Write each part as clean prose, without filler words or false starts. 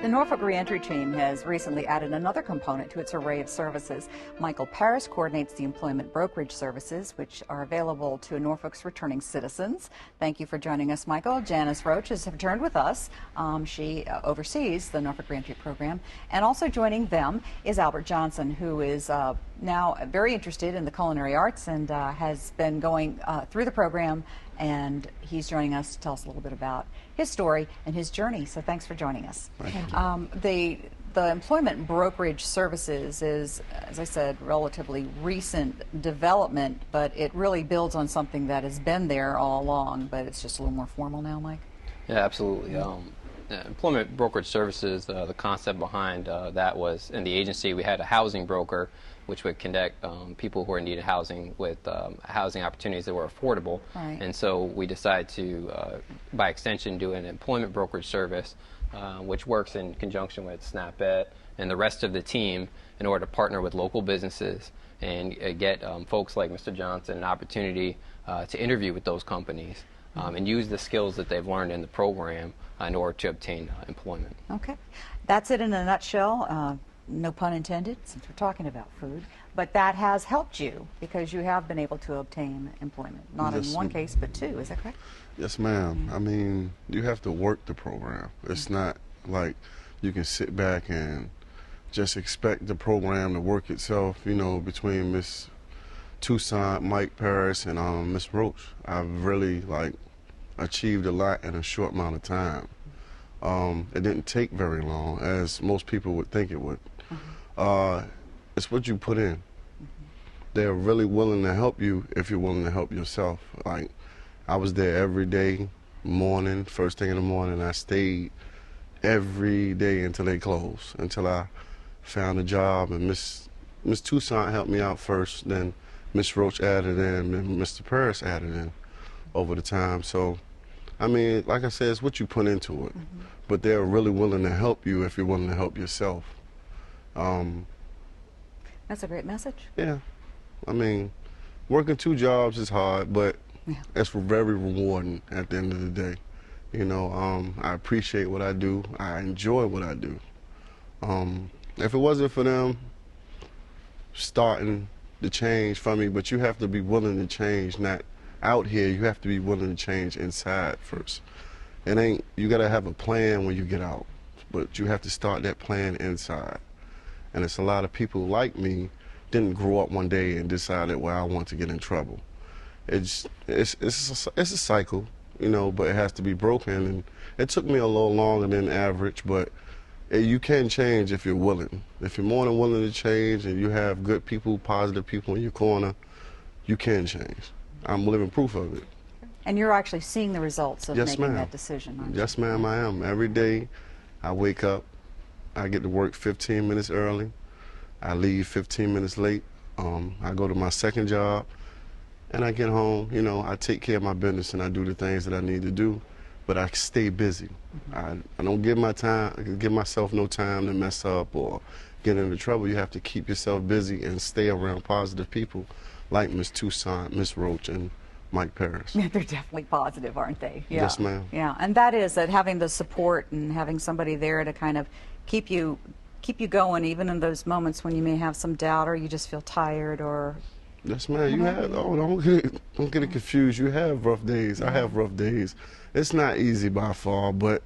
The Norfolk Reentry Team has recently added another component to its array of services. Michael Paris coordinates the employment brokerage services, which are available to Norfolk's returning citizens. Thank you for joining us, Michael. Janice Roach has returned with us. She oversees the Norfolk Reentry program. And also joining them is Albert Johnson, who is now very interested in the culinary arts and has been going through the program, and he's joining us to tell us a little bit about his story and his journey. So thanks for joining us. The employment brokerage services is, as I said, relatively recent development, but it really builds on something that has been there all along, but it's just a little more formal now, Mike? Yeah, absolutely. Employment brokerage services, the concept behind that was, in the agency, we had a housing broker which would connect people who are in need of housing with housing opportunities that were affordable. Right. And so we decided to, by extension, do an employment brokerage service, which works in conjunction with SNAP-Ed and the rest of the team in order to partner with local businesses and get folks like Mr. Johnson an opportunity to interview with those companies and use the skills that they've learned in the program in order to obtain employment. Okay. That's it in a nutshell. No pun intended, since we're talking about food, but that has helped you because you have been able to obtain employment, not in one case, but two. Is that correct? Yes, ma'am. I mean, you have to work the program. It's not like you can sit back and just expect the program to work itself, you know, between Miss Toussaint, Mike Paris, and Miss Roach. I've really, achieved a lot in a short amount of time. It didn't take very long, as most people would think it would. It's what you put in. They're really willing to help you if you're willing to help yourself. Like, I was there every day, morning, first thing in the morning. I stayed every day until they closed, until I found a job. And Miss Toussaint helped me out first, then Miss Roach added in, and Mr. Paris added in over the time. So, I mean, like I said, it's what you put into it. But they're really willing to help you if you're willing to help yourself. That's a great message. Yeah. I mean, working two jobs is hard, but it's very rewarding at the end of the day. You know, I appreciate what I do. I enjoy what I do. If it wasn't for them starting the change for me, but you have to be willing to change, not out here. You have to be willing to change inside first. You gotta have a plan when you get out, but you have to start that plan inside. And it's a lot of people like me didn't grow up one day and decided, well, I want to get in trouble. It's a cycle, you know, but it has to be broken. And it took me a little longer than average, but you can change if you're willing. If you're more than willing to change and you have good people, positive people in your corner, you can change. I'm living proof of it. And you're actually seeing the results of making that decision, aren't you? Yes, ma'am, I am. Every day I wake up, I get to work 15 minutes early. I leave 15 minutes late. I go to my second job, and I get home. You know, I take care of my business and I do the things that I need to do, but I stay busy. I don't give myself no time to mess up or get into trouble. You have to keep yourself busy and stay around positive people like Miss Toussaint, Miss Roach, and Mike Paris. Yeah, they're definitely positive, aren't they? Yeah. Yes, ma'am. Yeah, and that is that having the support and having somebody there to kind of keep you going, even in those moments when you may have some doubt or you just feel tired or. Yes, ma'am. You have. Oh, don't get it confused. You have rough days. I have rough days. It's not easy by far, but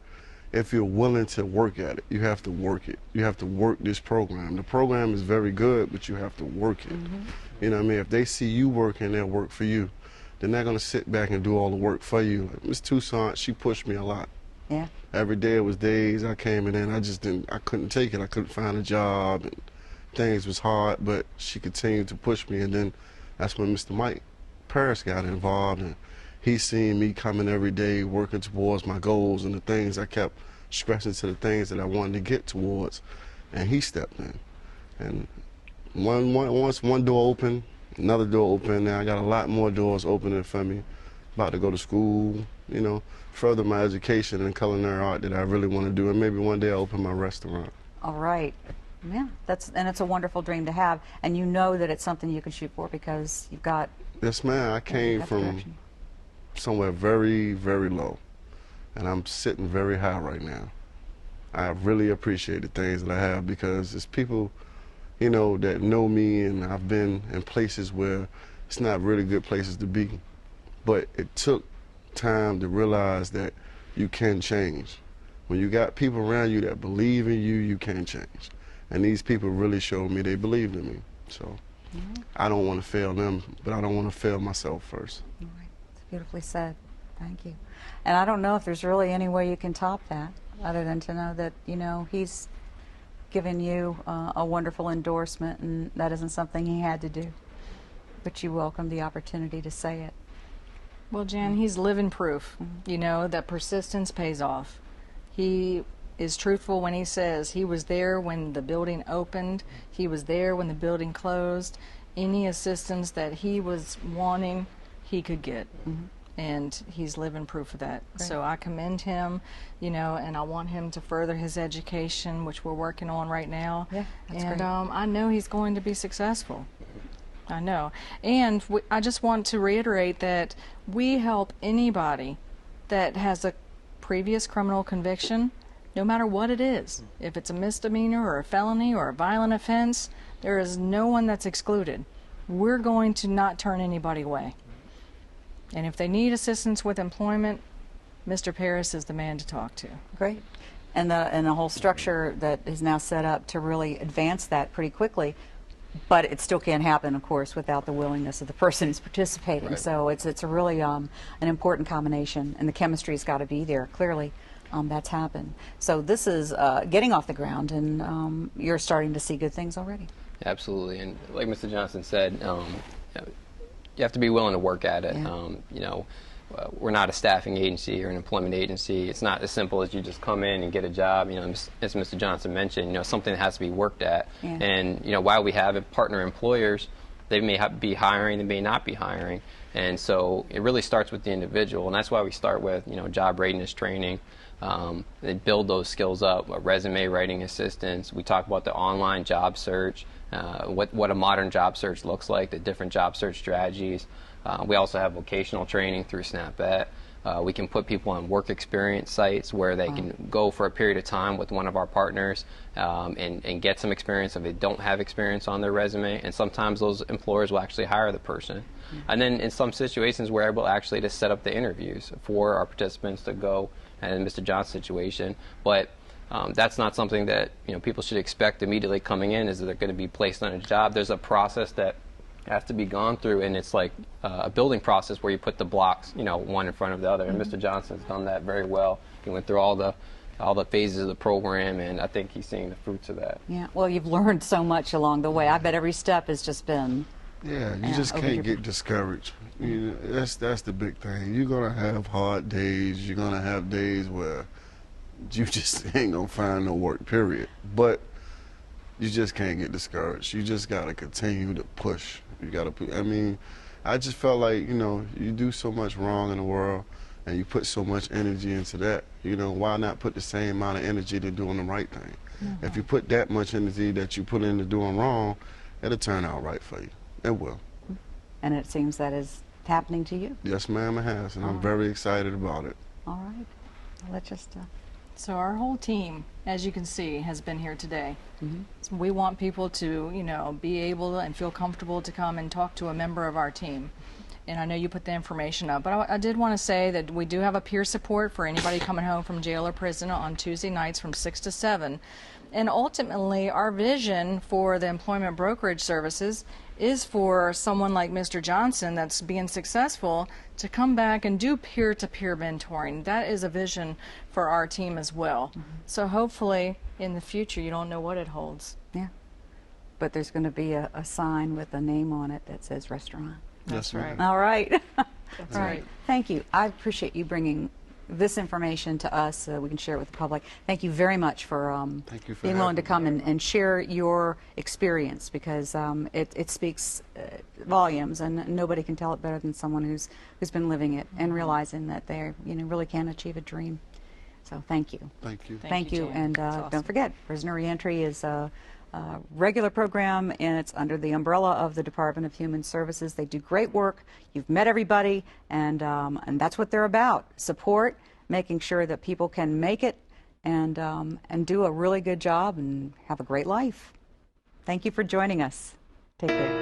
if you're willing to work at it, you have to work it. You have to work this program. The program is very good, but you have to work it. You know what I mean? If they see you working, they'll work for you. They're not going to sit back and do all the work for you. Miss Toussaint, she pushed me a lot. Yeah. Every day it was days I came in, I couldn't take it. I couldn't find a job, and things was hard, but she continued to push me. And then that's when Mr. Mike Paris got involved, and he seen me coming every day, working towards my goals and the things I kept stressing to the things that I wanted to get towards, and he stepped in. And once one door opened, another door opened. Now I got a lot more doors opening for me. About to go to school, you know, further my education in culinary art that I really want to do, and maybe one day I'll open my restaurant. All right. Yeah, and it's a wonderful dream to have, and you know that it's something you can shoot for because you've got. Yes, ma'am. I came from somewhere very, very low, and I'm sitting very high right now. I really appreciate the things that I have because it's people, you know, that know me, and I've been in places where it's not really good places to be. But it took time to realize that you can change. When you got people around you that believe in you, you can change. And these people really showed me they believed in me. So I don't want to fail them, but I don't want to fail myself first. All right. It's beautifully said. Thank you. And I don't know if there's really any way you can top that other than to know that, you know, he's given you a wonderful endorsement, and that isn't something he had to do. But you welcome the opportunity to say it. Well, Jan, he's living proof, you know, that persistence pays off. He is truthful when he says he was there when the building opened, he was there when the building closed. Any assistance that he was wanting, he could get. And he's living proof of that. Great. So I commend him, you know, and I want him to further his education, which we're working on right now. Yeah, that's and great. I know he's going to be successful. I know. And I just want to reiterate that we help anybody that has a previous criminal conviction, no matter what it is. If it's a misdemeanor or a felony or a violent offense, there is no one that's excluded. We're going to not turn anybody away. And if they need assistance with employment, Mr. Paris is the man to talk to. Great. And the whole structure that is now set up to really advance that pretty quickly. But it still can't happen, of course, without the willingness of the person who's participating. Right. So it's a really an important combination, and the chemistry's got to be there. Clearly, that's happened. So this is getting off the ground, and you're starting to see good things already. Absolutely, and like Mr. Johnson said, you have to be willing to work at it. Yeah. You know, we're not a staffing agency or an employment agency. It's not as simple as you just come in and get a job. You know, as Mr. Johnson mentioned, you know, something that has to be worked at. Yeah. And you know, while we have partner employers, they may be hiring, they may not be hiring, and so it really starts with the individual, and that's why we start with, you know, job readiness training. They build those skills up, resume writing assistance. We talk about the online job search, what a modern job search looks like, the different job search strategies. We also have vocational training through SnapEt. We can put people on work experience sites where they can go for a period of time with one of our partners and get some experience if they don't have experience on their resume. And sometimes those employers will actually hire the person. And then in some situations, we're able actually to set up the interviews for our participants to go, and in Mr. John's situation. But that's not something that, you know, people should expect immediately coming in, is that they're going to be placed on a job. There's a process that has to be gone through, and it's like a building process where you put the blocks, you know, one in front of the other. And Mr. Johnson's done that very well. He went through all the phases of the program, and I think he's seeing the fruits of that. Yeah. Well, you've learned so much along the way. I bet every step has just been. Yeah, you just can't get discouraged. You know, that's the big thing. You're gonna have hard days. You're gonna have days where you just ain't gonna find no work, period. But you just can't get discouraged. You just gotta continue to push. You gotta put. I mean, I just felt like, you know, you do so much wrong in the world, and you put so much energy into that. You know, why not put the same amount of energy to doing the right thing? If you put that much energy that you put into doing wrong, it'll turn out right for you. It will. And it seems that is happening to you. Yes, ma'am, it has, and I'm very excited about it. All right. Well, let's just. So our whole team, as you can see, has been here today. So we want people to, you know, be able and feel comfortable to come and talk to a member of our team. And I know you put the information up, but I did want to say that we do have a peer support for anybody coming home from jail or prison on Tuesday nights from 6 to 7. And ultimately, our vision for the employment brokerage services is for someone like Mr. Johnson that's being successful to come back and do peer-to-peer mentoring. That is a vision for our team as well. So hopefully in the future, you don't know what it holds. Yeah. But there's going to be a sign with a name on it that says restaurant. That's right. All right. That's All right. Thank you. I appreciate you bringing this information to us so we can share it with the public. Thank you very much for, Thank you for being willing to having come and share your experience, because it speaks volumes, and nobody can tell it better than someone who's been living it and realizing that they, you know, really can achieve a dream. So thank you. Thank you. Thank you, Jan. And That's awesome. don't forget, prisoner reentry is a regular program, and it's under the umbrella of the Department of Human Services. They do great work. You've met everybody, and that's what they're about: support, making sure that people can make it and do a really good job and have a great life. Thank you for joining us. Take care.